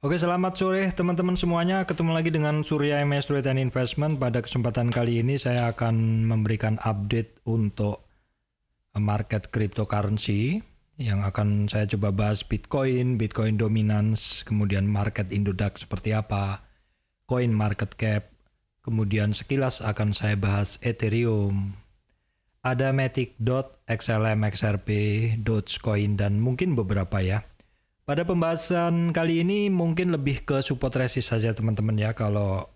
Oke, selamat sore teman-teman semuanya. Ketemu lagi dengan Surya MS Trade and Investment. Pada kesempatan kali ini saya akan memberikan update untuk market cryptocurrency yang akan saya coba bahas Bitcoin dominance, kemudian market Indodax seperti apa, coin market cap, kemudian sekilas akan saya bahas Ethereum, ada Matic, XLM, XRP, Dogecoin, dan mungkin beberapa ya. Pada pembahasan kali ini mungkin lebih ke support resist saja teman-teman ya, kalau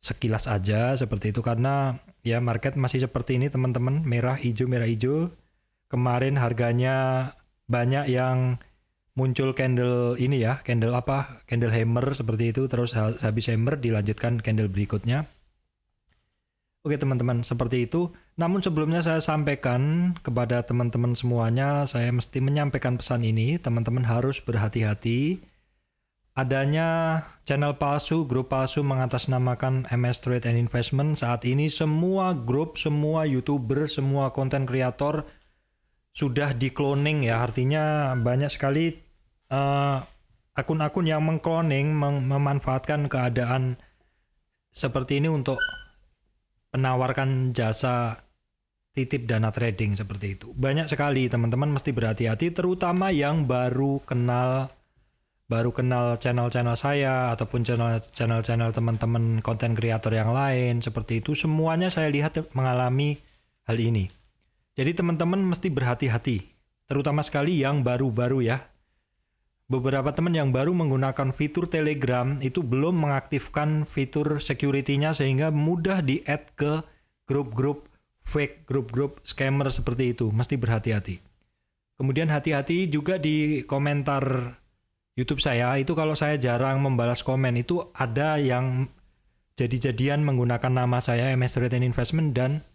sekilas aja seperti itu, karena ya market masih seperti ini teman-teman, merah hijau. Kemarin harganya banyak yang muncul candle ini ya, candle hammer seperti itu, terus habis hammer dilanjutkan candle berikutnya. Oke teman-teman, seperti itu. Namun sebelumnya saya sampaikan kepada teman-teman semuanya, saya mesti menyampaikan pesan ini, teman-teman harus berhati-hati. Adanya channel palsu, grup palsu mengatasnamakan MS Trade and Investment. Saat ini semua grup, semua YouTuber, semua content creator sudah di-cloning ya. Artinya banyak sekali akun-akun yang meng-cloning, memanfaatkan keadaan seperti ini untuk menawarkan jasa titip dana trading seperti itu. Banyak sekali teman-teman, mesti berhati-hati, terutama yang baru kenal channel-channel saya ataupun channel teman-teman konten kreator yang lain seperti itu. Semuanya saya lihat mengalami hal ini. Jadi teman-teman mesti berhati-hati, terutama sekali yang baru-baru ya. Beberapa teman yang baru menggunakan fitur Telegram itu belum mengaktifkan fitur security-nya sehingga mudah di-add ke grup-grup fake, grup-grup scammer seperti itu. Mesti berhati-hati. Kemudian hati-hati juga di komentar YouTube saya. Itu kalau saya jarang membalas komen, itu ada yang jadi-jadian menggunakan nama saya MS Trade and Investment dan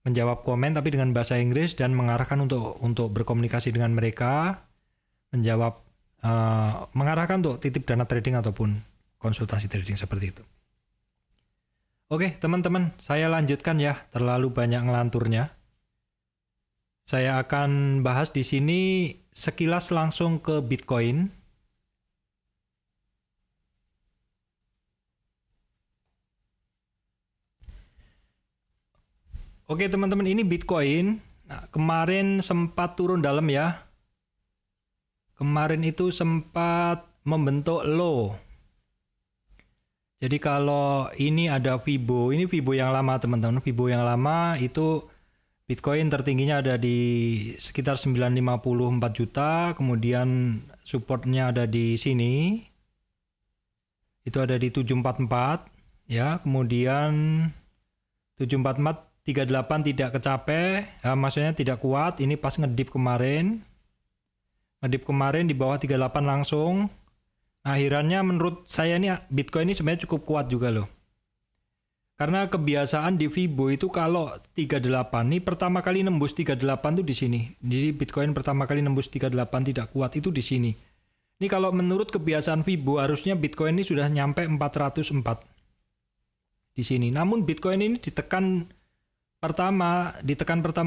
menjawab komen tapi dengan bahasa Inggris dan mengarahkan untuk berkomunikasi dengan mereka, mengarahkan untuk titip dana trading ataupun konsultasi trading seperti itu. Oke teman-teman, saya lanjutkan ya, terlalu banyak ngelanturnya. Saya akan bahas di sini sekilas langsung ke Bitcoin. Oke teman-teman, ini Bitcoin. Nah, kemarin sempat turun dalam ya. Kemarin itu sempat membentuk low. Jadi kalau ini ada Fibo, ini Fibo yang lama teman-teman. Fibo yang lama itu Bitcoin tertingginya ada di sekitar 954 juta. Kemudian supportnya ada di sini. Itu ada di 744 ya. Kemudian 744 38 tidak kecapai, ya, maksudnya tidak kuat. Ini pas ngedip kemarin. Ngedip kemarin di bawah 38 langsung. Akhirannya menurut saya ini Bitcoin ini sebenarnya cukup kuat juga loh. Karena kebiasaan di Fibo itu kalau 38 ini pertama kali nembus 38 tuh di sini. Jadi Bitcoin pertama kali nembus 38 tidak kuat itu di sini. Ini kalau menurut kebiasaan Fibo harusnya Bitcoin ini sudah nyampe 404 di sini. Namun Bitcoin ini ditekan pertama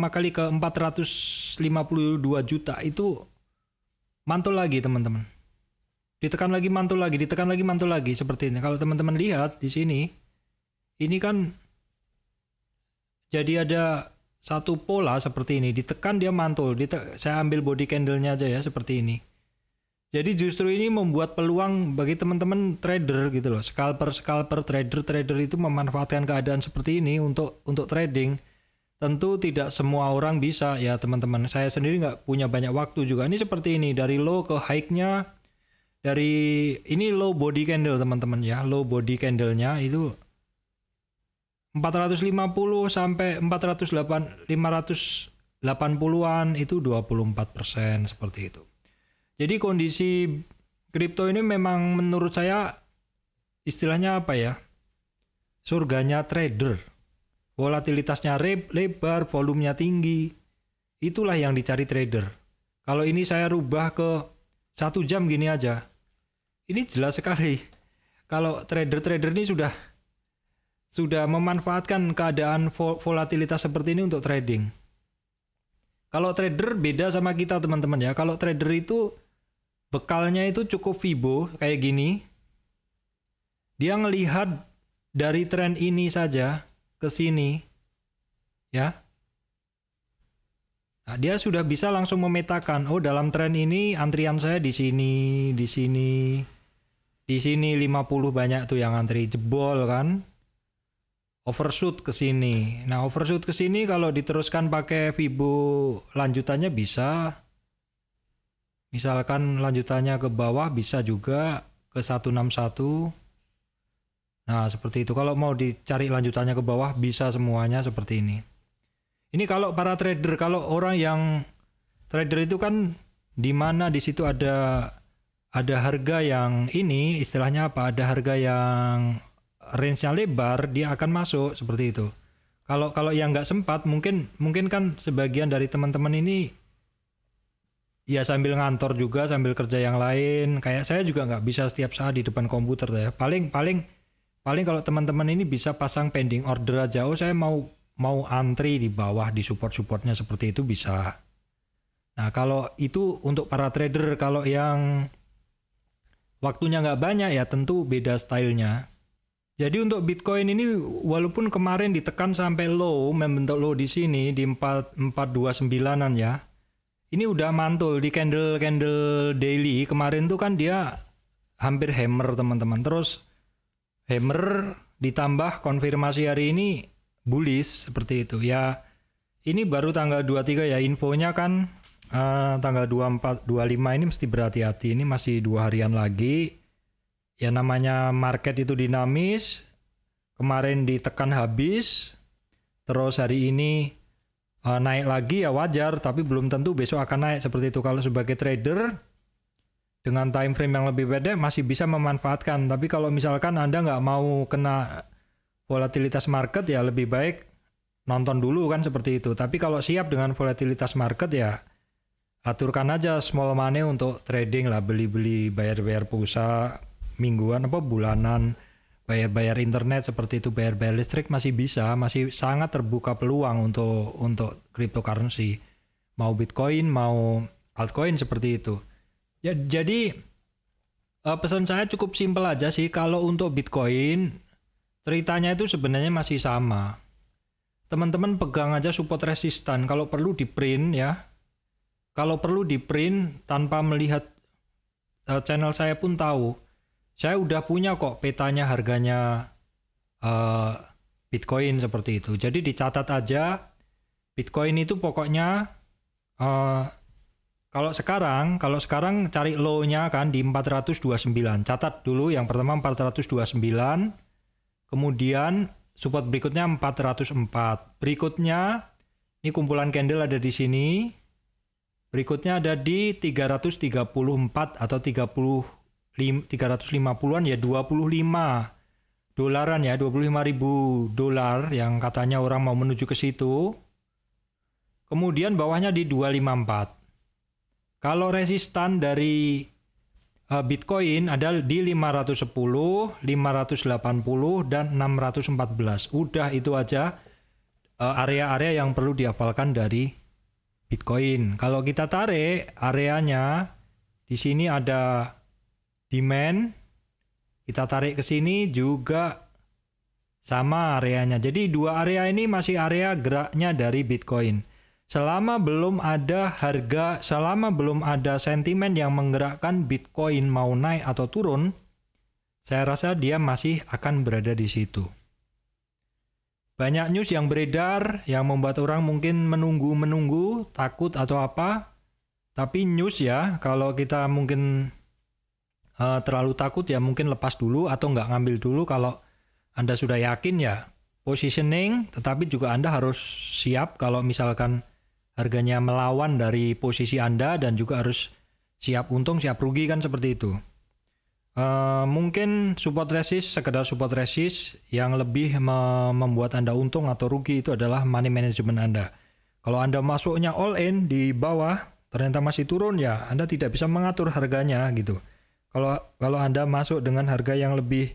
kali ke 452 juta itu mantul lagi teman-teman. Ditekan lagi mantul lagi seperti ini. Kalau teman-teman lihat di sini, ini kan jadi ada satu pola seperti ini. Ditekan dia mantul. Saya ambil body candle-nya aja ya seperti ini. Jadi justru ini membuat peluang bagi teman-teman trader gitu loh. Scalper, trader itu memanfaatkan keadaan seperti ini untuk trading. Tentu tidak semua orang bisa ya teman-teman. Saya sendiri nggak punya banyak waktu juga. Ini seperti ini, dari low ke high-nya, dari ini low body candle teman-teman ya. Low body candle-nya itu 450 sampai 580-an itu 24% seperti itu. Jadi kondisi kripto ini memang menurut saya istilahnya apa ya? Surganya trader. Volatilitasnya lebar, volumenya tinggi. Itulah yang dicari trader. Kalau ini saya rubah ke 1 jam gini aja. Ini jelas sekali. Kalau trader-trader ini sudah memanfaatkan keadaan volatilitas seperti ini untuk trading. Kalau trader beda sama kita teman-teman ya. Kalau trader itu bekalnya itu cukup Fibo kayak gini. Dia ngelihat dari tren ini saja ke sini, ya. Nah, dia sudah bisa langsung memetakan, oh dalam tren ini antrian saya di sini, di sini, di sini 50 banyak tuh yang antri, jebol kan. Overshoot ke sini. Nah, overshoot ke sini kalau diteruskan pakai Fibo lanjutannya bisa. Misalkan lanjutannya ke bawah bisa juga ke 161. Nah, seperti itu. Kalau mau dicari lanjutannya ke bawah bisa semuanya seperti ini. Ini kalau para trader, kalau orang yang trader itu kan di mana di situ ada harga yang ini istilahnya apa? Ada harga yang range-nya lebar, dia akan masuk seperti itu. Kalau yang nggak sempat, mungkin kan sebagian dari teman-teman ini ya sambil ngantor juga, sambil kerja yang lain. Kayak saya juga nggak bisa setiap saat di depan komputer ya. Paling kalau teman-teman ini bisa pasang pending order aja. Oh saya mau antri di bawah di support-supportnya seperti itu bisa. Nah kalau itu untuk para trader, kalau yang waktunya nggak banyak ya tentu beda stylenya. Jadi untuk Bitcoin ini walaupun kemarin ditekan sampai low, membentuk low di sini di 429-an ya. Ini udah mantul di candle daily. Kemarin tuh kan dia hampir hammer teman-teman. Terus hammer ditambah konfirmasi hari ini bullish seperti itu. Ya ini baru tanggal 23 ya, infonya kan tanggal 24 25 ini mesti berhati-hati. Ini masih 2 harian lagi. Ya namanya market itu dinamis, kemarin ditekan habis, terus hari ini naik lagi ya wajar, tapi belum tentu besok akan naik seperti itu. Kalau sebagai trader dengan time frame yang lebih pendek masih bisa memanfaatkan, tapi kalau misalkan Anda nggak mau kena volatilitas market ya lebih baik nonton dulu kan seperti itu. Tapi kalau siap dengan volatilitas market ya aturkan aja small money untuk trading lah, beli-beli, bayar-bayar pulsa mingguan apa bulanan, bayar internet seperti itu, bayar listrik masih bisa, masih sangat terbuka peluang untuk cryptocurrency, mau Bitcoin mau altcoin seperti itu. Ya, jadi pesan saya cukup simpel aja sih. Kalau untuk Bitcoin ceritanya itu sebenarnya masih sama. Teman-teman pegang aja support resistan, kalau perlu di print ya. Kalau perlu di print tanpa melihat channel saya pun tahu. Saya udah punya kok petanya harganya Bitcoin seperti itu. Jadi dicatat aja Bitcoin itu pokoknya kalau sekarang cari low-nya kan di 429. Catat dulu yang pertama 429. Kemudian support berikutnya 404. Berikutnya ini kumpulan candle ada di sini. Berikutnya ada di 334 atau 350-an ya, 25 dolaran ya, 25.000 dolar yang katanya orang mau menuju ke situ. Kemudian bawahnya di 254. Kalau resistan dari Bitcoin ada di 510, 580 dan 614. Udah itu aja area-area yang perlu dihafalkan dari Bitcoin. Kalau kita tarik areanya di sini ada demand, kita tarik ke sini juga sama areanya. Jadi dua area ini masih area geraknya dari Bitcoin. Selama belum ada harga, selama belum ada sentimen yang menggerakkan Bitcoin mau naik atau turun, saya rasa dia masih akan berada di situ. Banyak news yang beredar yang membuat orang mungkin menunggu, takut atau apa. Tapi news ya, kalau kita mungkin terlalu takut ya mungkin lepas dulu atau nggak ngambil dulu. Kalau Anda sudah yakin ya positioning, tetapi juga Anda harus siap kalau misalkan harganya melawan dari posisi Anda, dan juga harus siap untung siap rugi kan seperti itu. Mungkin support resist, sekedar support resist, yang lebih membuat Anda untung atau rugi itu adalah money management Anda. Kalau Anda masuknya all in di bawah, ternyata masih turun ya, Anda tidak bisa mengatur harganya gitu. Kalau Anda masuk dengan harga yang lebih,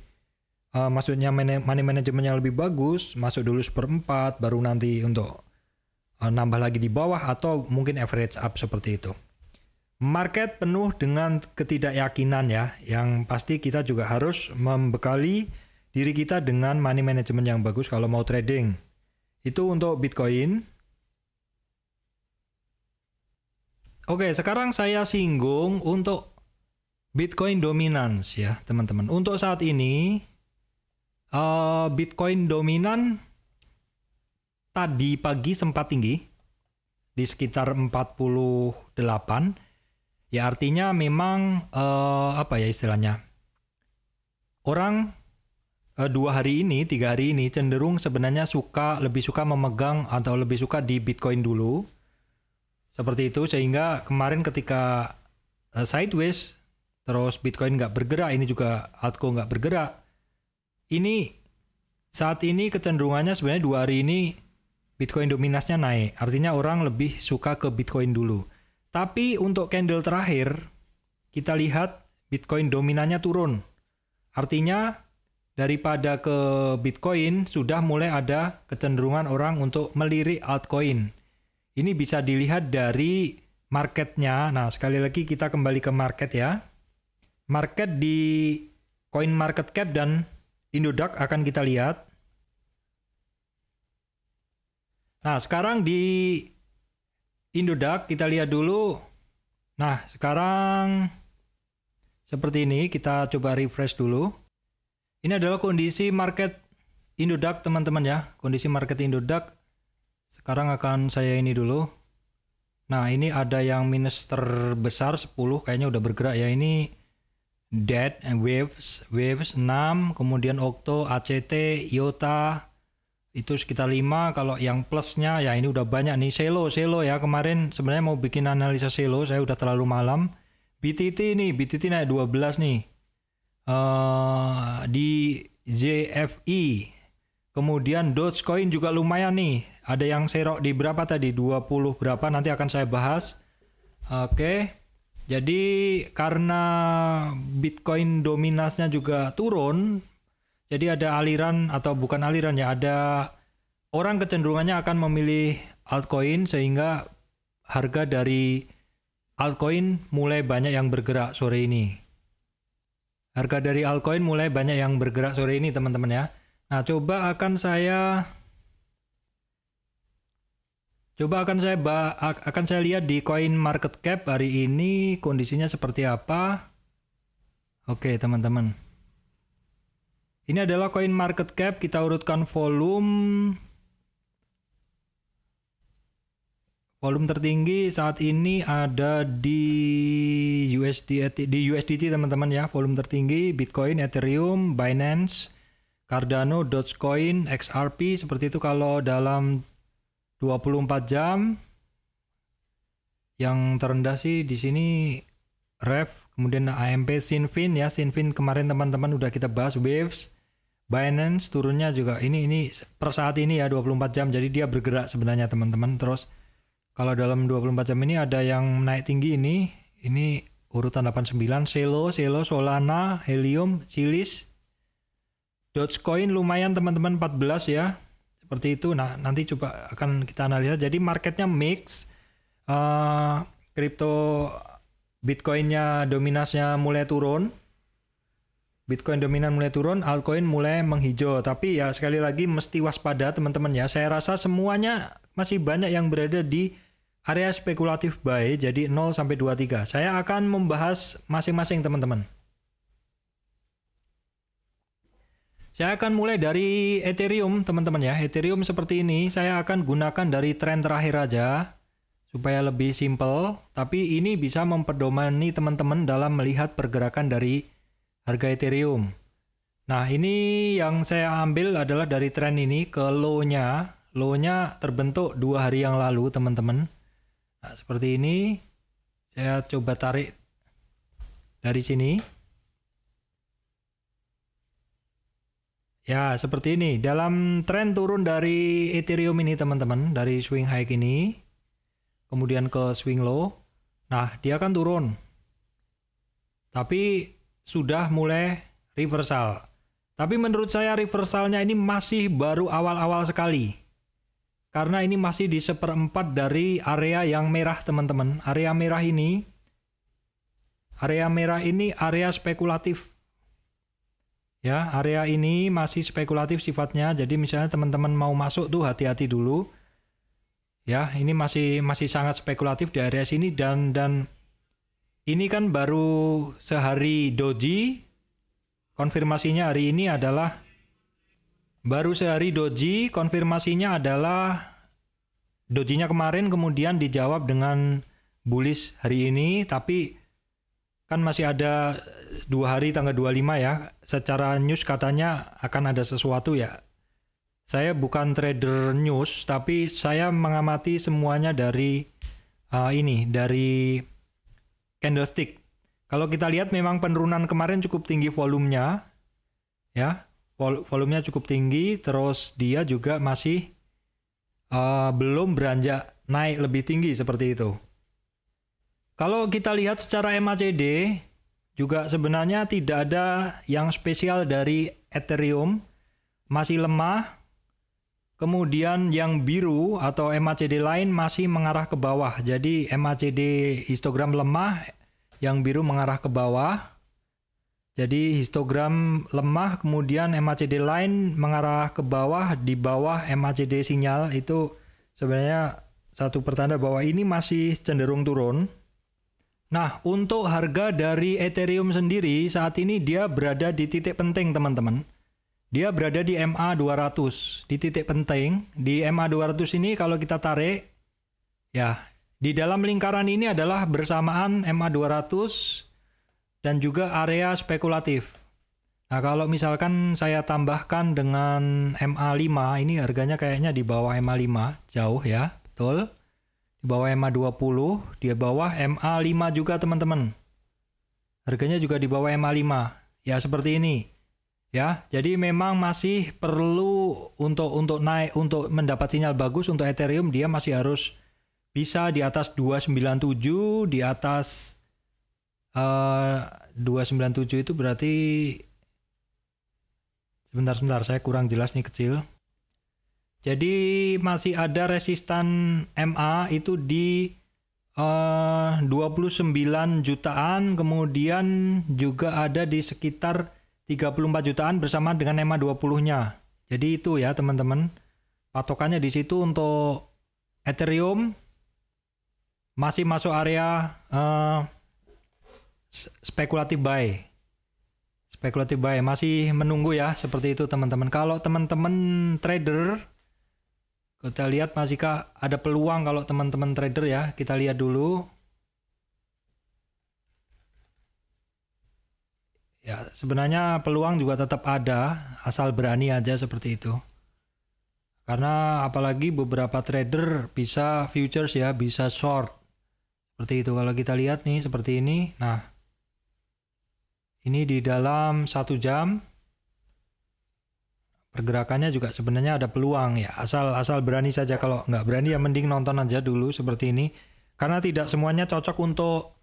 maksudnya money management yang lebih bagus, masuk dulu 1/4, baru nanti untuk nambah lagi di bawah, atau mungkin average up seperti itu. Market penuh dengan ketidakyakinan ya, yang pasti kita juga harus membekali diri kita dengan money management yang bagus kalau mau trading. Itu untuk Bitcoin. Oke, sekarang saya singgung untuk Bitcoin dominance ya teman-teman. Untuk saat ini Bitcoin dominan tadi pagi sempat tinggi di sekitar 48. Ya artinya memang apa ya istilahnya, orang 2 hari ini, 3 hari ini cenderung sebenarnya lebih suka memegang atau lebih suka di Bitcoin dulu. Seperti itu, sehingga kemarin ketika sideways, terus Bitcoin nggak bergerak, ini juga altcoin nggak bergerak. Ini saat ini kecenderungannya sebenarnya 2 hari ini Bitcoin dominasinya naik. Artinya orang lebih suka ke Bitcoin dulu. Tapi untuk candle terakhir, kita lihat Bitcoin dominannya turun. Artinya daripada ke Bitcoin, sudah mulai ada kecenderungan orang untuk melirik altcoin. Ini bisa dilihat dari marketnya. Nah, sekali lagi kita kembali ke market ya. Market di Coin Market Cap dan Indodax akan kita lihat. Nah, sekarang di Indodax kita lihat dulu. Nah, sekarang seperti ini, kita coba refresh dulu. Ini adalah kondisi market Indodax teman-teman ya. Kondisi market Indodax. Sekarang akan saya ini dulu. Nah, ini ada yang minus terbesar 10, kayaknya udah bergerak ya. Ini dead and waves 6, kemudian Okto, ACT, IOTA itu sekitar 5. Kalau yang plusnya ya ini udah banyak nih. Selo ya, kemarin sebenarnya mau bikin analisa Selo, saya udah terlalu malam. BTT naik 12 nih. Di JFE, kemudian Dogecoin juga lumayan nih. Ada yang serok di berapa tadi, 20 berapa, nanti akan saya bahas. Oke, jadi karena Bitcoin dominasinya juga turun, jadi ada aliran, atau bukan aliran ya, ada orang kecenderungannya akan memilih altcoin, sehingga harga dari altcoin mulai banyak yang bergerak sore ini. Harga dari altcoin mulai banyak yang bergerak sore ini teman-teman ya. Nah, coba akan saya lihat di Coin Market Cap hari ini kondisinya seperti apa. Oke teman-teman. Ini adalah Coin Market Cap, kita urutkan volume. Volume tertinggi saat ini ada di USDT teman-teman ya. Volume tertinggi Bitcoin, Ethereum, Binance, Cardano, Dogecoin, XRP, seperti itu kalau dalam 24 jam. Yang terendah sih di sini REV, kemudian AMP, Sinfin ya. Sinfin kemarin teman-teman udah kita bahas. Waves, Binance turunnya juga ini per saat ini ya 24 jam. Jadi dia bergerak sebenarnya teman-teman. Terus kalau dalam 24 jam ini ada yang naik tinggi ini urutan 89, Selo, Solana, Helium, Chilis, Dogecoin lumayan teman-teman 14 ya. Seperti itu. Nah, nanti coba akan kita analisa. Jadi marketnya mix. Kripto Bitcoinnya dominasinya mulai turun. Bitcoin dominan mulai turun, altcoin mulai menghijau. Tapi ya sekali lagi mesti waspada teman-teman ya. Saya rasa semuanya masih banyak yang berada di area spekulatif buy, jadi 0 sampai 23. Saya akan membahas masing-masing teman-teman. Saya akan mulai dari Ethereum teman-teman ya. Ethereum seperti ini, saya akan gunakan dari tren terakhir aja supaya lebih simple. Tapi ini bisa memperdomani teman-teman dalam melihat pergerakan dari harga Ethereum. Nah, ini yang saya ambil adalah dari tren ini ke low-nya. Low-nya terbentuk 2 hari yang lalu teman-teman. Nah, seperti ini. Saya coba tarik dari sini. Ya, seperti ini. Dalam tren turun dari Ethereum ini teman-teman, dari swing high ini, kemudian ke swing low. Nah, dia akan turun. Tapi sudah mulai reversal. Tapi menurut saya reversalnya ini masih baru awal-awal sekali. Karena ini masih di 1/4 dari area yang merah teman-teman. Area merah ini area merah ini area spekulatif. Ya, area ini masih spekulatif sifatnya. Jadi misalnya teman-teman mau masuk tuh hati-hati dulu. Ya, ini masih sangat spekulatif di area sini dan ini kan baru sehari doji. Konfirmasinya hari ini adalah baru sehari doji, konfirmasinya adalah dojinya kemarin kemudian dijawab dengan bullish hari ini, tapi kan masih ada 2 hari tanggal 25 ya. Secara news katanya akan ada sesuatu ya. Saya bukan trader news, tapi saya mengamati semuanya dari dari candlestick. Kalau kita lihat memang penurunan kemarin cukup tinggi volumenya, ya, volumenya cukup tinggi, terus dia juga masih belum beranjak naik lebih tinggi seperti itu. Kalau kita lihat secara MACD, juga sebenarnya tidak ada yang spesial dari Ethereum, masih lemah. Kemudian yang biru atau MACD lain masih mengarah ke bawah. Jadi MACD histogram lemah, yang biru mengarah ke bawah. Jadi histogram lemah, kemudian MACD lain mengarah ke bawah, di bawah MACD sinyal. Itu sebenarnya satu pertanda bahwa ini masih cenderung turun. Nah, untuk harga dari Ethereum sendiri saat ini dia berada di titik penting, teman-teman. Dia berada di MA200, di titik penting. Di MA200 ini kalau kita tarik, ya, di dalam lingkaran ini adalah bersamaan MA200 dan juga area spekulatif. Nah, kalau misalkan saya tambahkan dengan MA5, ini harganya kayaknya di bawah MA5, jauh ya, betul. Di bawah MA20, di bawah MA5 juga teman-teman. Harganya juga di bawah MA5. Ya, seperti ini. Ya, jadi memang masih perlu untuk naik, untuk mendapat sinyal bagus untuk Ethereum, dia masih harus bisa di atas 297, di atas 297 itu berarti sebentar saya kurang jelas nih kecil. Jadi masih ada resistan MA itu di 29 jutaan, kemudian juga ada di sekitar 34 jutaan bersama dengan EMA 20-nya. Jadi itu ya teman-teman. Patokannya di situ untuk Ethereum masih masuk area spekulatif buy. Spekulatif buy masih menunggu ya, seperti itu teman-teman. Kalau teman-teman trader, kita lihat masihkah ada peluang kalau teman-teman trader ya. Kita lihat dulu. Ya, sebenarnya peluang juga tetap ada, asal berani aja seperti itu. Karena apalagi beberapa trader bisa futures ya, bisa short. Seperti itu kalau kita lihat nih, seperti ini. Nah, ini di dalam 1 jam. Pergerakannya juga sebenarnya ada peluang ya, asal berani saja. Kalau nggak berani ya mending nonton aja dulu seperti ini. Karena tidak semuanya cocok untuk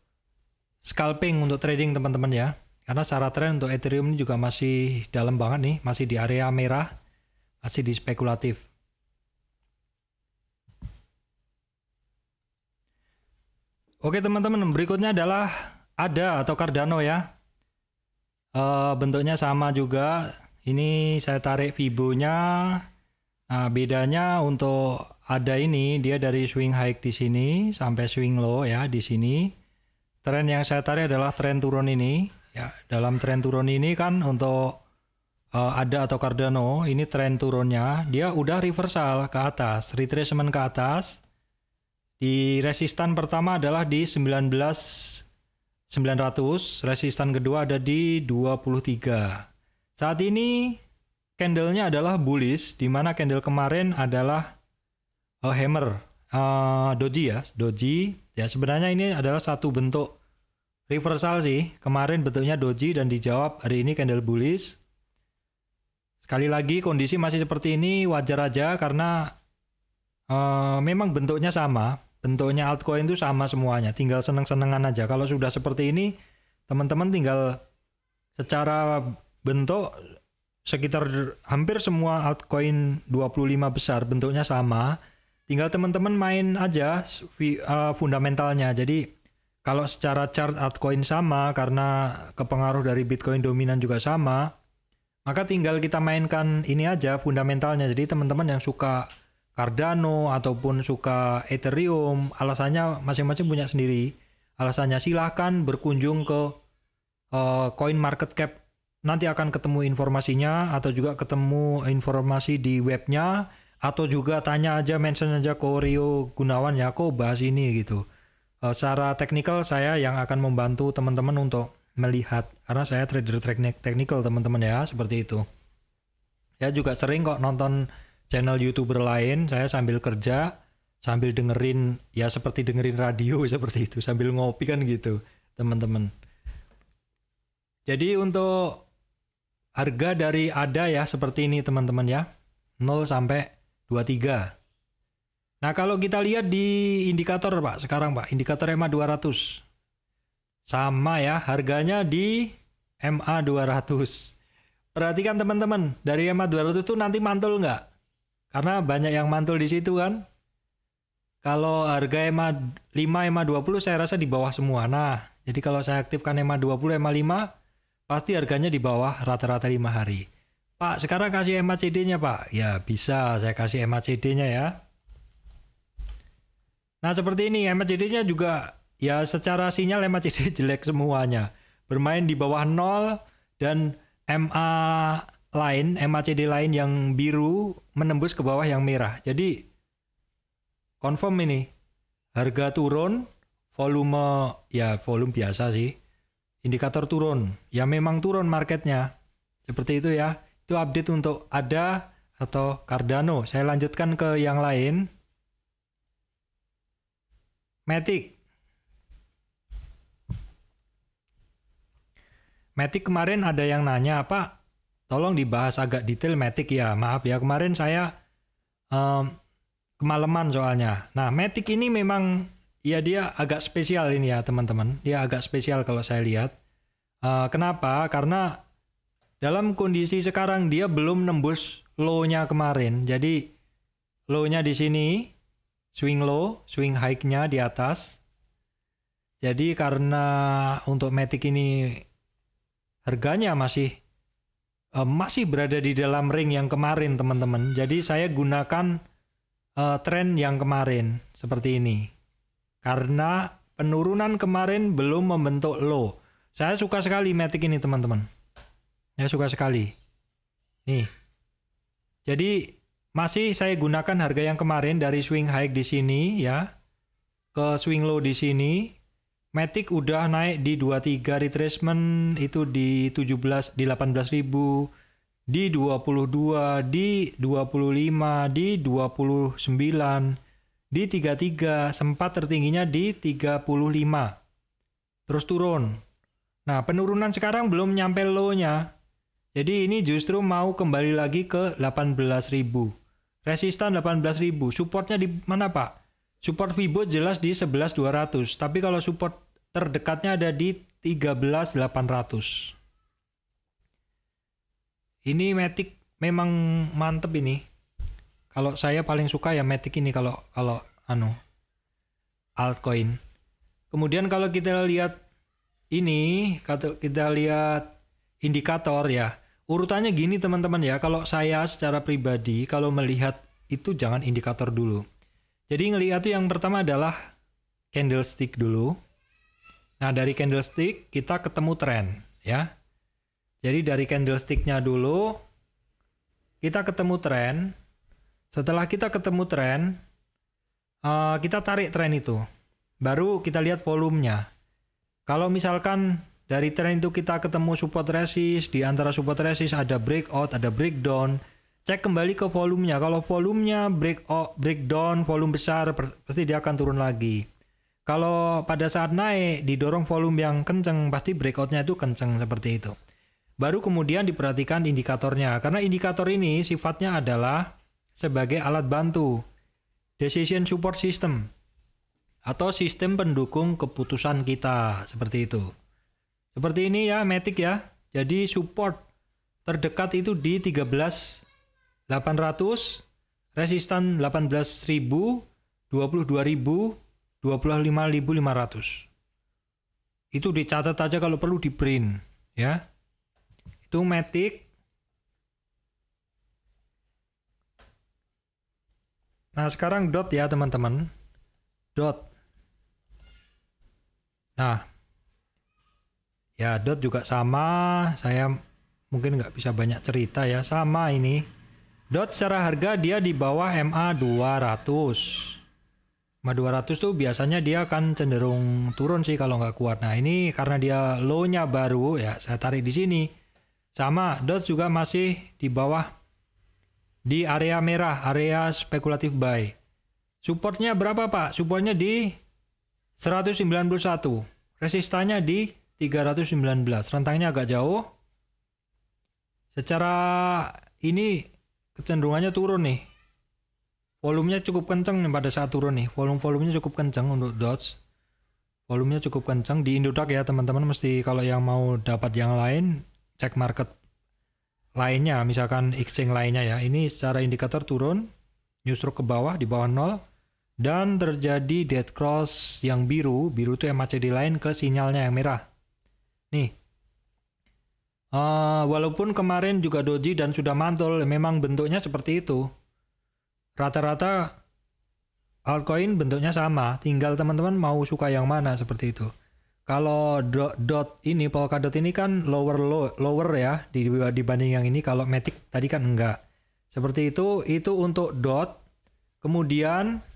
scalping, untuk trading teman-teman ya. Karena secara tren untuk Ethereum ini juga masih dalam banget nih, masih di area merah, masih di spekulatif. Oke teman-teman, berikutnya adalah ADA atau Cardano ya. Bentuknya sama juga. Ini saya tarik Fibo-nya. Nah, bedanya untuk ADA ini dia dari swing high di sini sampai swing low ya di sini. Tren yang saya tarik adalah tren turun ini. Ya, dalam tren turun ini kan untuk ADA atau Cardano, ini tren turunnya dia udah reversal ke atas, retracement ke atas. Di resistan pertama adalah di 19.900, resistan kedua ada di 23. Saat ini candlenya adalah bullish, di mana candle kemarin adalah hammer, doji ya, doji. Ya sebenarnya ini adalah satu bentuk reversal sih. Kemarin bentuknya doji dan dijawab hari ini candle bullish. Sekali lagi kondisi masih seperti ini wajar aja karena memang bentuknya sama. Bentuknya altcoin itu sama semuanya. Tinggal seneng-senengan aja. Kalau sudah seperti ini teman-teman tinggal secara bentuk sekitar hampir semua altcoin 25 besar bentuknya sama. Tinggal teman-teman main aja fundamentalnya. Jadi kalau secara chart altcoin sama karena kepengaruh dari Bitcoin dominan juga sama, maka tinggal kita mainkan ini aja fundamentalnya. Jadi teman-teman yang suka Cardano ataupun suka Ethereum, alasannya masing-masing punya sendiri. Alasannya silahkan berkunjung ke Coin Market Cap, nanti akan ketemu informasinya, atau juga ketemu informasi di webnya, atau juga tanya aja, mention aja ke Rio Gunawan ya, kok bahas ini gitu. Secara teknikal saya yang akan membantu teman-teman untuk melihat, karena saya trader technical teman-teman ya, seperti itu. Ya juga sering kok nonton channel YouTuber lain, saya sambil kerja, sambil dengerin, ya seperti dengerin radio seperti itu, sambil ngopi kan gitu teman-teman. Jadi untuk harga dari ADA ya seperti ini teman-teman ya, 0 sampai 23. Nah kalau kita lihat di indikator Pak, sekarang Pak, indikator EMA 200. Sama ya, harganya di MA 200. Perhatikan teman-teman, dari EMA 200 itu nanti mantul nggak? Karena banyak yang mantul di situ kan. Kalau harga EMA 5, EMA 20 saya rasa di bawah semua. Nah, jadi kalau saya aktifkan EMA 20, EMA 5, pasti harganya di bawah rata-rata 5 hari. Pak, sekarang kasih EMA CD-nya Pak. Ya bisa, saya kasih EMA CD-nya ya. Nah seperti ini, EMA CD-nya juga ya secara sinyal EMA CD jelek semuanya. Bermain di bawah 0 dan MA lain, EMA CD lain yang biru menembus ke bawah yang merah. Jadi confirm ini, harga turun, volume biasa sih. Indikator turun, ya memang turun marketnya. Seperti itu ya. Itu update untuk ADA atau Cardano. Saya lanjutkan ke yang lain. Matic. Matic kemarin ada yang nanya, Pak, tolong dibahas agak detail Matic ya. Maaf ya, kemarin saya kemalaman soalnya. Nah, Matic ini memang ya dia agak spesial ini ya teman-teman. Dia agak spesial kalau saya lihat. Kenapa? Karena dalam kondisi sekarang dia belum nembus low-nya kemarin. Jadi low-nya di sini, swing low, swing high-nya di atas. Jadi karena untuk Matic ini harganya masih berada di dalam ring yang kemarin teman-teman. Jadi saya gunakan tren yang kemarin seperti ini. Karena penurunan kemarin belum membentuk low. Saya suka sekali Matic ini teman-teman. Saya suka sekali. Nih. Jadi masih saya gunakan harga yang kemarin dari swing high di sini ya. Ke swing low di sini. Matic udah naik di 23 retracement itu di 17 di 18.000, di 22, di 25, di 29, di 33, sempat tertingginya di 35. Terus turun. Nah, penurunan sekarang belum nyampe low-nya. Jadi ini justru mau kembali lagi ke 18.000. Resistan 18.000. Supportnya di mana, Pak? Support Fibo jelas di 11.200. Tapi kalau support terdekatnya ada di 13.800. Ini Matic memang mantep ini. Kalau saya paling suka ya Matic ini kalau altcoin. Kemudian kalau kita lihat ini, kita lihat indikator ya. Urutannya gini teman-teman ya. Kalau saya secara pribadi kalau melihat itu jangan indikator dulu. Jadi ngelihat itu yang pertama adalah candlestick dulu. Nah, dari candlestick kita ketemu tren ya. Jadi dari candlesticknya dulu kita ketemu tren. Setelah kita ketemu tren, kita tarik tren itu. Baru kita lihat volumenya. Kalau misalkan dari tren itu kita ketemu support resist, di antara support resist ada breakout, ada breakdown, cek kembali ke volumenya. Kalau volumenya breakdown, volume besar, pasti dia akan turun lagi. Kalau pada saat naik, didorong volume yang kenceng, pasti breakoutnya itu kenceng seperti itu. Baru kemudian diperhatikan indikatornya. Karena indikator ini sifatnya adalah sebagai alat bantu. Decision support system. Atau sistem pendukung keputusan kita. Seperti itu. Seperti ini ya, Matic ya. Jadi support terdekat itu di 13.800. Resistan 18.000. 22.000. 25.500. Itu dicatat aja kalau perlu di print ya. Itu Matic. Nah sekarang DOT ya teman-teman. DOT. Nah ya DOT juga sama. Saya mungkin nggak bisa banyak cerita ya. Sama ini. DOT secara harga dia di bawah MA 200. MA 200 tuh biasanya dia akan cenderung turun sih kalau nggak kuat. Nah ini karena dia low-nya baru ya saya tarik di sini. Sama DOT juga masih di bawah di area merah, area spekulatif buy. Supportnya berapa Pak? Supportnya di 191. Resistannya di 319. Rentangnya agak jauh. Secara ini kecenderungannya turun nih. Volumenya cukup kenceng nih pada saat turun nih. Volumenya cukup kenceng untuk DOT. Volumenya cukup kenceng di Indodax ya teman-teman. Mesti kalau yang mau dapat yang lain, cek market lainnya. Misalkan exchange lainnya ya. Ini secara indikator turun. Newstroke ke bawah, di bawah 0. Dan terjadi dead cross yang biru. Biru itu MACD lain ke sinyalnya yang merah. Nih. Walaupun kemarin juga doji dan sudah mantul. Memang bentuknya seperti itu. Rata-rata altcoin bentuknya sama, tinggal teman-teman mau suka yang mana seperti itu. Kalau dot ini, Polkadot ini kan lower ya dibanding yang ini. Kalau Matic tadi kan enggak. Seperti itu untuk dot. Kemudian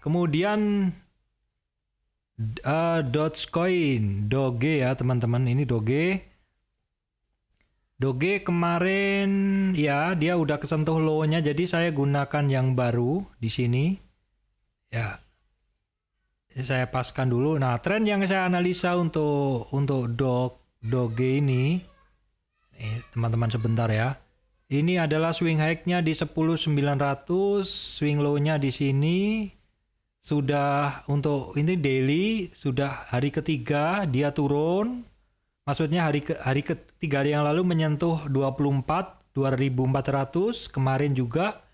kemudian Dogecoin, Doge ya teman-teman, ini Doge. Doge kemarin ya dia udah kesentuh low-nya, jadi saya gunakan yang baru di sini. Ya. Saya paskan dulu. Nah, tren yang saya analisa untuk Doge ini teman-teman sebentar ya. Ini adalah swing high-nya di 10.900, swing low-nya di sini. Sudah untuk ini daily, sudah hari ketiga dia turun. Maksudnya hari ketiga yang lalu menyentuh 24.400 kemarin juga.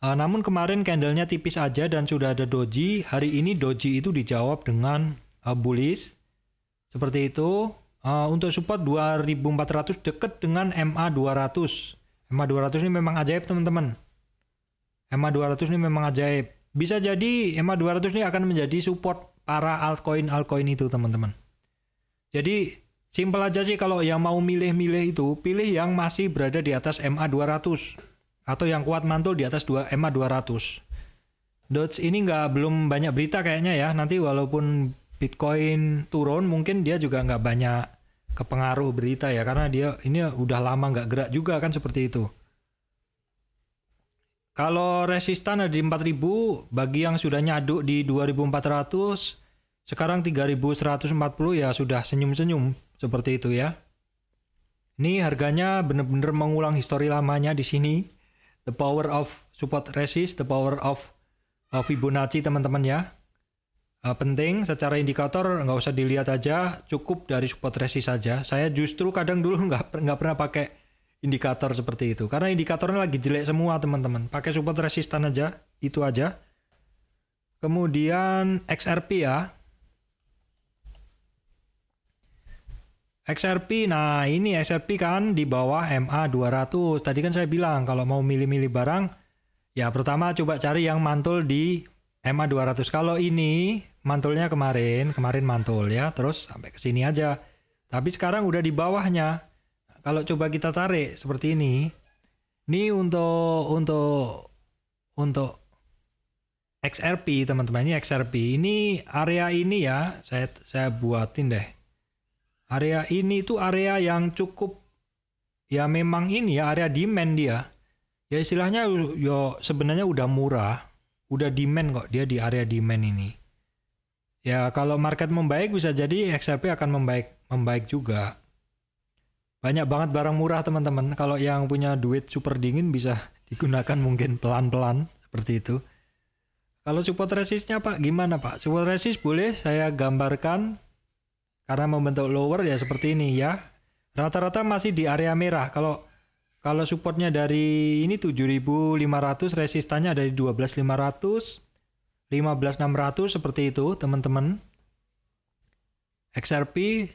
Namun kemarin candlenya tipis aja dan sudah ada doji. Hari ini doji itu dijawab dengan bullish. Seperti itu. Untuk support 2400 dekat dengan MA 200. MA 200 ini memang ajaib teman-teman. MA 200 ini memang ajaib. Bisa jadi MA 200 ini akan menjadi support para altcoin itu teman-teman. Jadi simpel aja sih kalau yang mau milih-milih itu, pilih yang masih berada di atas MA 200 atau yang kuat mantul di atas MA 200. Doge ini belum banyak berita kayaknya ya. Nanti walaupun Bitcoin turun mungkin dia juga nggak banyak kepengaruh berita ya, karena dia ini udah lama nggak gerak juga kan seperti itu. Kalau resistan ada di 4000, bagi yang sudah nyaduk di 2400, sekarang 3140 ya sudah senyum-senyum seperti itu ya. Ini harganya benar-benar mengulang histori lamanya di sini. The power of support resist, the power of Fibonacci teman-teman ya. Penting secara indikator nggak usah dilihat aja, cukup dari support resist saja. Saya justru kadang dulu nggak pernah pakai indikator seperti itu karena indikatornya lagi jelek semua teman-teman. Pakai support resistan aja, itu aja. Kemudian XRP ya. XRP, nah ini XRP kan di bawah MA 200. Tadi kan saya bilang kalau mau milih-milih barang, ya pertama coba cari yang mantul di MA 200. Kalau ini mantulnya kemarin mantul ya, terus sampai ke sini aja. Tapi sekarang udah di bawahnya. Kalau coba kita tarik seperti ini untuk XRP teman-teman, ini XRP. Ini area ini ya, saya buatin deh. Area ini itu area yang cukup ya memang ini ya area demand dia. Ya istilahnya yo sebenarnya udah murah, udah demand kok dia di area demand ini. Ya kalau market membaik bisa jadi XRP akan membaik juga. Banyak banget barang murah teman-teman. Kalau yang punya duit super dingin bisa digunakan mungkin pelan-pelan seperti itu. Kalau support resistnya Pak gimana Pak? Support resist boleh saya gambarkan karena membentuk lower ya seperti ini ya. Rata-rata masih di area merah. Kalau Kalau supportnya dari ini 7.500, resistannya dari 12.500, 15.600 seperti itu teman-teman. XRP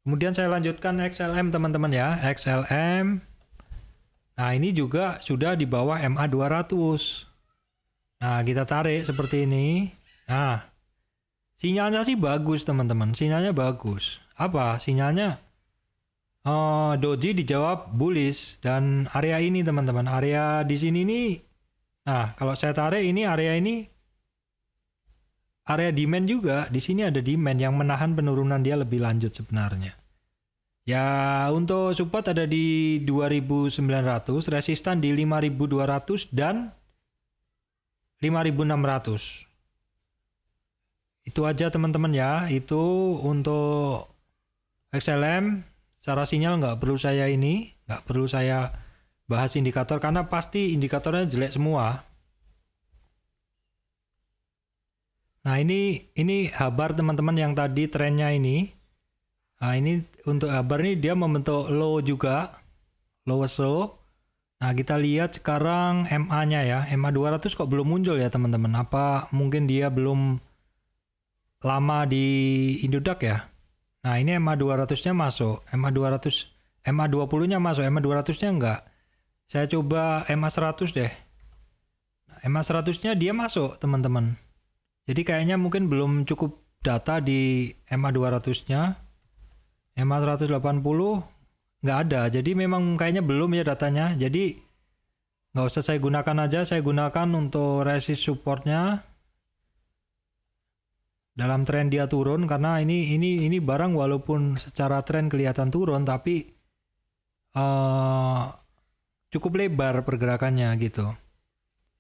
kemudian saya lanjutkan XLM teman-teman ya. XLM. Nah ini juga sudah di bawah MA 200. Nah kita tarik seperti ini. Nah sinyalnya sih bagus teman-teman. Sinyalnya bagus. Apa sinyalnya? Doji dijawab bullish dan area ini teman-teman. Area di sini nih. Nah kalau saya tarik ini area demand juga. Di sini ada demand yang menahan penurunan dia lebih lanjut sebenarnya. Ya untuk support ada di 2.900, resistan di 5.200 dan 5.600. Itu aja teman-teman ya. Itu untuk XLM. Secara sinyal nggak perlu saya bahas indikator karena pasti indikatornya jelek semua. Nah ini Habar teman-teman yang tadi trennya ini. Nah ini untuk Habar ini dia membentuk low juga, lowest low. Nah kita lihat sekarang MA-nya ya, MA 200 kok belum muncul ya teman-teman. Apa mungkin dia belum lama di Indodax ya? Nah ini MA 200-nya masuk, MA 20-nya masuk, MA 200-nya enggak. Saya coba MA 100 deh. Nah, MA 100-nya dia masuk teman-teman. Jadi kayaknya mungkin belum cukup data di MA 200-nya. MA 180 nggak ada. Jadi memang kayaknya belum ya datanya. Jadi nggak usah saya gunakan aja. Saya gunakan untuk resist supportnya. Dalam tren dia turun karena ini barang walaupun secara tren kelihatan turun tapi cukup lebar pergerakannya gitu.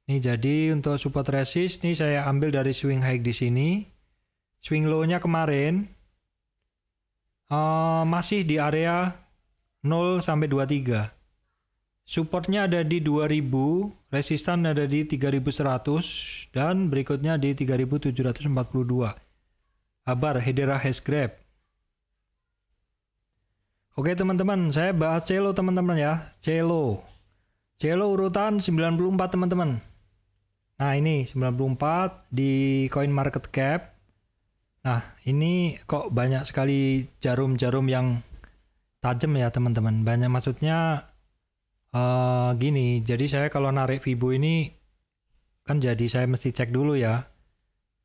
Ini jadi untuk support resist ini saya ambil dari swing high di sini. Swing low-nya kemarin masih di area 0 sampai 23. Supportnya ada di 2000, resistan ada di 3100 dan berikutnya di 3742. Habar Hedera has grab. Oke teman-teman, saya bahas Celo teman-teman ya. Celo urutan 94 teman-teman. Nah ini 94 di coin market cap. Nah ini kok banyak sekali jarum-jarum yang tajam ya teman-teman. Banyak maksudnya gini. Jadi saya kalau narik Fibo ini kan jadi saya mesti cek dulu ya.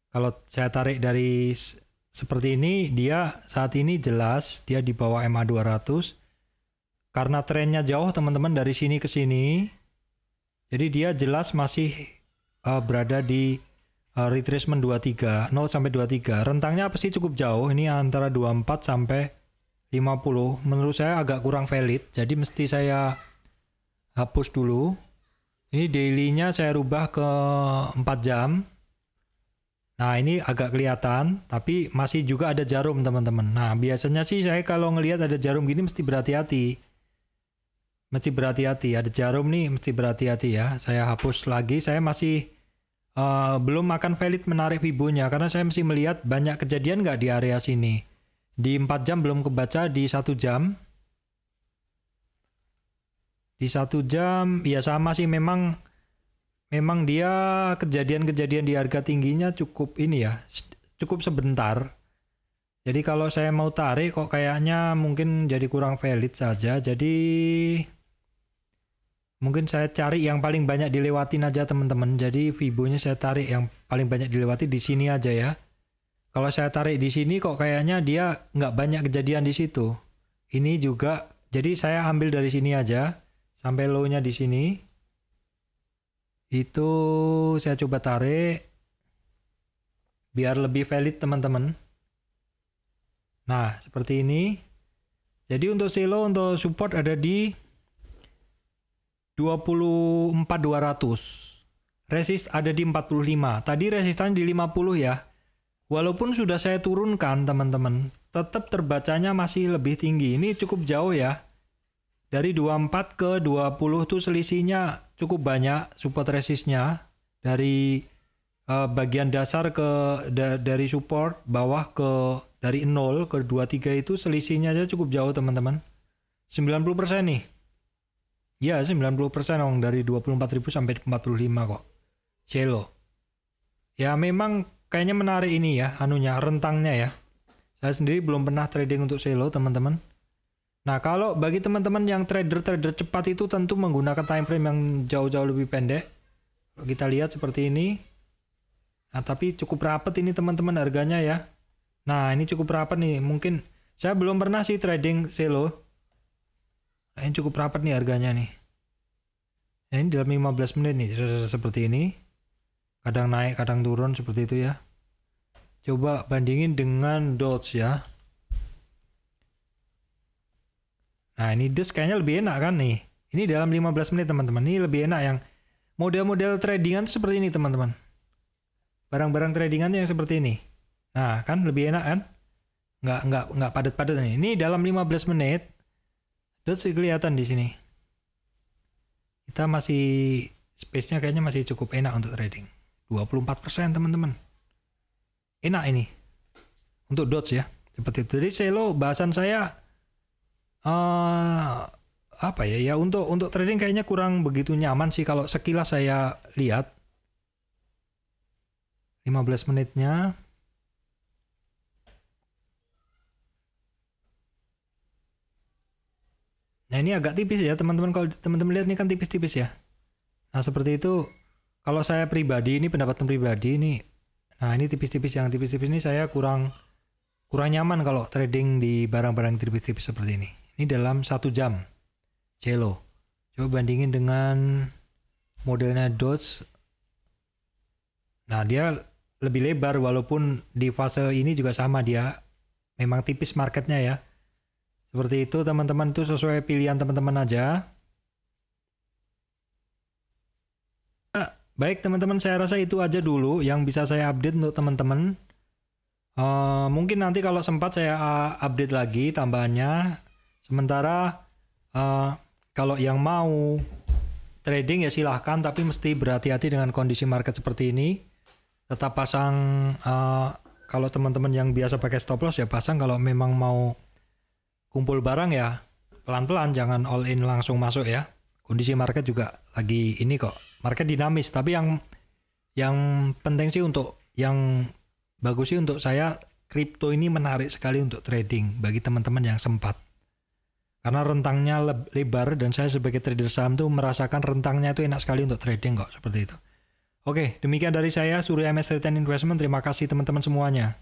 Kalau saya tarik dari seperti ini, dia saat ini jelas dia di bawah MA 200. Karena trennya jauh teman-teman dari sini ke sini. Jadi dia jelas masih berada di retracement 23, 0 sampai 23. Rentangnya pasti cukup jauh. Ini antara 24 sampai 50. Menurut saya agak kurang valid. Jadi mesti saya hapus dulu. Ini daily-nya saya rubah ke 4 jam. Nah ini agak kelihatan, tapi masih juga ada jarum teman-teman. Nah biasanya sih saya kalau ngelihat ada jarum gini mesti berhati-hati. Ada jarum nih mesti berhati-hati ya. Saya hapus lagi, saya masih belum akan valid menarik Fibonya. Karena saya mesti melihat banyak kejadian nggak di area sini. Di 4 jam belum kebaca, di 1 jam. Di 1 jam ya sama sih memang dia kejadian-kejadian di harga tingginya cukup ini ya, cukup sebentar. Jadi kalau saya mau tarik kok kayaknya mungkin jadi kurang valid saja. Jadi mungkin saya cari yang paling banyak dilewatin aja teman-teman. Jadi Fibonya saya tarik yang paling banyak dilewati di sini aja ya. Kalau saya tarik di sini kok kayaknya dia nggak banyak kejadian di situ. Ini juga, jadi saya ambil dari sini aja sampai low-nya di sini. Itu saya coba tarik biar lebih valid teman-teman. Nah seperti ini. Jadi untuk selo untuk support ada di 24.200. Resist ada di 45. Tadi resistan di 50 ya. Walaupun sudah saya turunkan teman-teman, tetap terbacanya masih lebih tinggi. Ini cukup jauh ya. Dari 24 ke 20 tuh selisihnya cukup banyak support resistnya. Dari bagian dasar ke dari support bawah ke dari 0 ke 23 itu selisihnya aja cukup jauh teman-teman. 90% nih. Ya 90% dong, dari 24.000 sampai 45 kok. Celo. Ya memang kayaknya menarik ini ya, rentangnya ya. Saya sendiri belum pernah trading untuk Celo teman-teman. Nah kalau bagi teman-teman yang trader cepat itu tentu menggunakan time frame yang jauh-jauh lebih pendek. Kalau kita lihat seperti ini. Nah tapi cukup rapat ini teman-teman harganya ya. Nah ini cukup rapat nih. Mungkin saya belum pernah sih trading Celo. Nah, ini cukup rapat nih harganya nih. Nah, ini dalam 15 menit nih seperti ini. Kadang naik, kadang turun seperti itu ya. Coba bandingin dengan Dots ya. Nah, ini Dots kayaknya lebih enak kan nih. Ini dalam 15 menit teman-teman. Ini lebih enak yang model-model tradingan seperti ini teman-teman. Barang-barang tradingan yang seperti ini. Nah, kan lebih enak kan? Nggak padat-padat nih. Ini dalam 15 menit. Dots kelihatan di sini. Kita masih space-nya kayaknya masih cukup enak untuk trading. 24% teman-teman. Enak ini. Untuk Dots ya. Seperti itu. Jadi Celo bahasan saya apa ya? Ya untuk trading kayaknya kurang begitu nyaman sih kalau sekilas saya lihat. 15 menitnya. Nah ini agak tipis ya teman-teman, kalau teman-teman lihat ini kan tipis-tipis ya. Nah seperti itu, kalau saya pribadi, ini pendapatan pribadi ini, nah ini tipis-tipis, yang tipis-tipis ini saya kurang nyaman kalau trading di barang-barang tipis-tipis seperti ini. Ini dalam 1 jam, Celo. Coba bandingin dengan modelnya Dots. Nah dia lebih lebar walaupun di fase ini juga sama, dia memang tipis marketnya ya. Seperti itu teman-teman, itu sesuai pilihan teman-teman aja. Baik teman-teman, saya rasa itu aja dulu yang bisa saya update untuk teman-teman. Mungkin nanti kalau sempat saya update lagi tambahannya. Sementara kalau yang mau trading ya silahkan, tapi mesti berhati-hati dengan kondisi market seperti ini. Tetap pasang, kalau teman-teman yang biasa pakai stop loss ya pasang, kalau memang mau kumpul barang ya pelan-pelan, jangan all in langsung masuk ya. Kondisi market juga lagi ini kok, market dinamis, tapi yang penting sih, untuk yang bagus sih untuk saya, kripto ini menarik sekali untuk trading bagi teman-teman yang sempat. Karena rentangnya lebar dan saya sebagai trader saham tuh merasakan rentangnya itu enak sekali untuk trading kok, seperti itu. Oke, demikian dari saya Surya MS Return Investment. Terima kasih teman-teman semuanya.